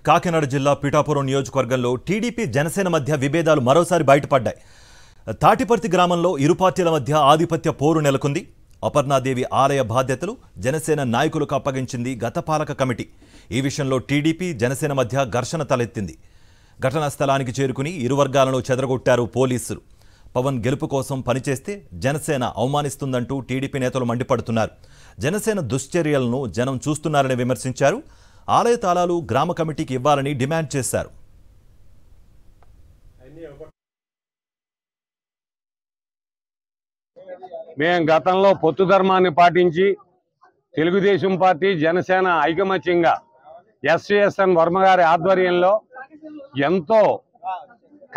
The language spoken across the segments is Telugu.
కాకినాడ జిల్లా పిఠాపురం నియోజకవర్గంలో టీడీపీ జనసేన మధ్య విభేదాలు మరోసారి బయటపడ్డాయి. తాటిపర్తి గ్రామంలో ఇరు పార్టీల మధ్య ఆధిపత్య పోరు నెలకొంది. అపర్ణాదేవి ఆలయ బాధ్యతలు జనసేన నాయకులకు అప్పగించింది గత పాలక కమిటీ. ఈ విషయంలో టీడీపీ జనసేన మధ్య ఘర్షణ తలెత్తింది. ఘటనా స్థలానికి చేరుకుని ఇరు వర్గాలను చెదరగొట్టారు పోలీసులు. పవన్ గెలుపు కోసం పనిచేస్తే జనసేన అవమానిస్తుందంటూ టీడీపీ నేతలు మండిపడుతున్నారు. జనసేన దుశ్చర్యలను జనం చూస్తున్నారని విమర్శించారు. ఆలయ తాళాలు గ్రామ కమిటీకి ఇవ్వాలని డిమాండ్ చేశారు. మేము గతంలో పొత్తు ధర్మాన్ని పాటించి తెలుగుదేశం పార్టీ జనసేన ఐకమత్యంగా ఎస్విఎస్ఎన్ వర్మ గారి ఆధ్వర్యంలో ఎంతో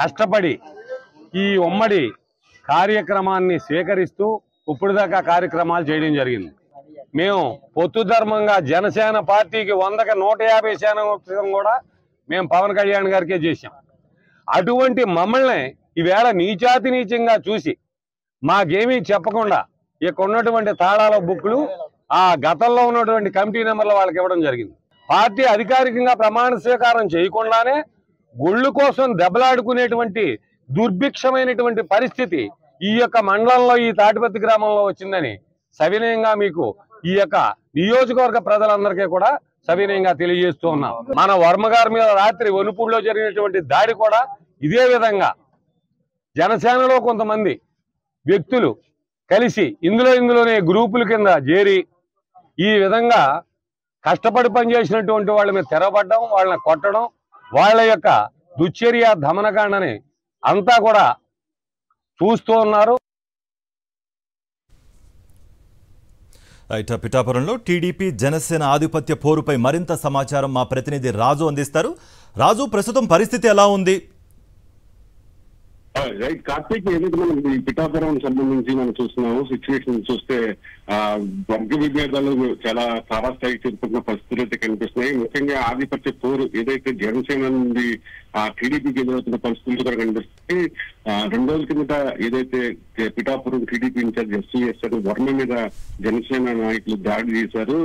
కష్టపడి ఈ ఉమ్మడి కార్యక్రమాన్ని స్వీకరిస్తూ ఇప్పుడు దాకా కార్యక్రమాలు చేయడం జరిగింది. మేము పొత్తు ధర్మంగా జనసేన పార్టీకి 100కి 150% కూడా మేము పవన్ కళ్యాణ్ గారికే చేశాం. అటువంటి మమ్మల్ని ఈవేళ నీచాతి నీచంగా చూసి మాకేమీ చెప్పకుండా ఇక్కడ ఉన్నటువంటి తాళాల బుక్లు ఆ గతంలో ఉన్నటువంటి కమిటీ నెంబర్లు వాళ్ళకి ఇవ్వడం జరిగింది. పార్టీ అధికారికంగా ప్రమాణ స్వీకారం చేయకుండానే గుళ్ళు కోసం దెబ్బలాడుకునేటువంటి దుర్భిక్షమైనటువంటి పరిస్థితి ఈ యొక్క మండలంలో ఈ తాటిపత్తి గ్రామంలో వచ్చిందని సవినయంగా మీకు ఈ యొక్క నియోజకవర్గ ప్రజలందరికీ కూడా సవినయంగా తెలియజేస్తూ ఉన్నాం. మన వర్మ గారి మీద రాత్రి వనుపూడిలో జరిగినటువంటి దాడి కూడా ఇదే విధంగా జనసేనలో కొంతమంది వ్యక్తులు కలిసి ఇందులోనే గ్రూపుల కింద చేరి ఈ విధంగా కష్టపడి పనిచేసినటువంటి వాళ్ళ మీద తెరబడ్డం, వాళ్ళని కొట్టడం, వాళ్ళ యొక్క దుశ్చర్య దమనకాండని అంతా కూడా చూస్తూ ఉన్నారు. పిఠాపురంలో టీడీపీ జనసేన ఆధిపత్య పోరుపై మరింత సమాచారం మా ప్రతినిధి రాజు అందిస్తారు. రాజు, ప్రస్తుతం పరిస్థితి ఎలా ఉంది? రైట్ కార్తీక్, ఏదైతే మనం ఈ పిఠాపురం సంబంధించి మనం చూస్తున్నాము సిచ్యువేషన్ చూస్తే వర్గ విభేదాలు చాలా తారాస్థాయికి చేరుకుంటున్న పరిస్థితులు అయితే కనిపిస్తున్నాయి. ముఖ్యంగా ఆధిపత్య పోరు ఏదైతే జనసేన నుండి టీడీపీకి ఎదురవుతున్న పరిస్థితులు కూడా కనిపిస్తాయి. 2 రోజుల కిందట ఏదైతే Pithapuram TDP in charge SVSN Varma మీద జనసేన నాయకులు దాడి చేశారు.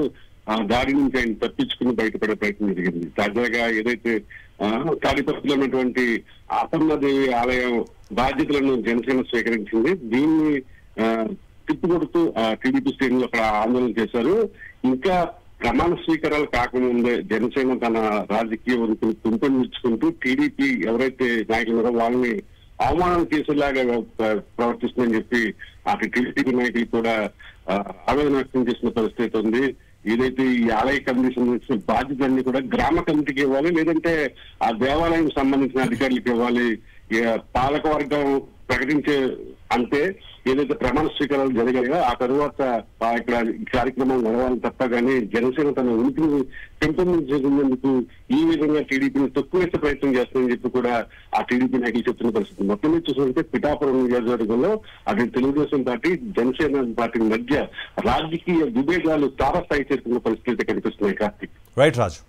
ఆ దాడి నుంచి ఆయన తప్పించుకుని బయటపడే ప్రయత్నం జరిగింది. తాజాగా ఏదైతే తాడిపత్రిలో ఉన్నటువంటి అపర్ణాదేవి ఆలయం బాధ్యతలను జనసేన స్వీకరించింది. దీన్ని తిప్పికొడుతూ టీడీపీ శ్రేణులు అక్కడ ఆందోళన చేశారు. ఇంకా ప్రమాణ స్వీకారాలు కాకముందే జనసేన తన రాజకీయ ఉనికిని పెంపొందించుకుంటూ టీడీపీ ఎవరైతే నాయకులు ఉన్నారో వాళ్ళని అవమానం చేసేలాగా ప్రవర్తిస్తుందని చెప్పి అటు టీడీపీ నాయకులు కూడా ఆవేదన వ్యక్తం చేసిన పరిస్థితి ఉంది. ఏదైతే ఈ ఆలయ కమిటీ సంబంధించిన బాధ్యతలన్నీ కూడా గ్రామ కమిటీకి ఇవ్వాలి, లేదంటే ఆ దేవాలయం సంబంధించిన అధికారులకు ఇవ్వాలి. పాలక వర్గం ప్రకటించే అంటే ఏదైతే ప్రమాణ స్వీకారాలు జరిగాయో ఆ తరువాత ఇక్కడ కార్యక్రమం నడవాలని తప్ప కానీ జనసేన తన ఉనికిని పెంపొందించేందుకు ఈ విధంగా టీడీపీని తక్కువేసే ప్రయత్నం చేస్తుందని చెప్పి కూడా ఆ టీడీపీ నాయకులు చెప్తున్న పరిస్థితి. మొత్తం మీద చూసుకుంటే పిఠాపురం నియోజకవర్గంలో అటు తెలుగుదేశం పార్టీ జనసేన పార్టీ మధ్య రాజకీయ విభేదాలు తారాస్థాయి చేరుకున్న పరిస్థితి కనిపిస్తున్నాయి. కార్తీక్. రైట్ రాజు.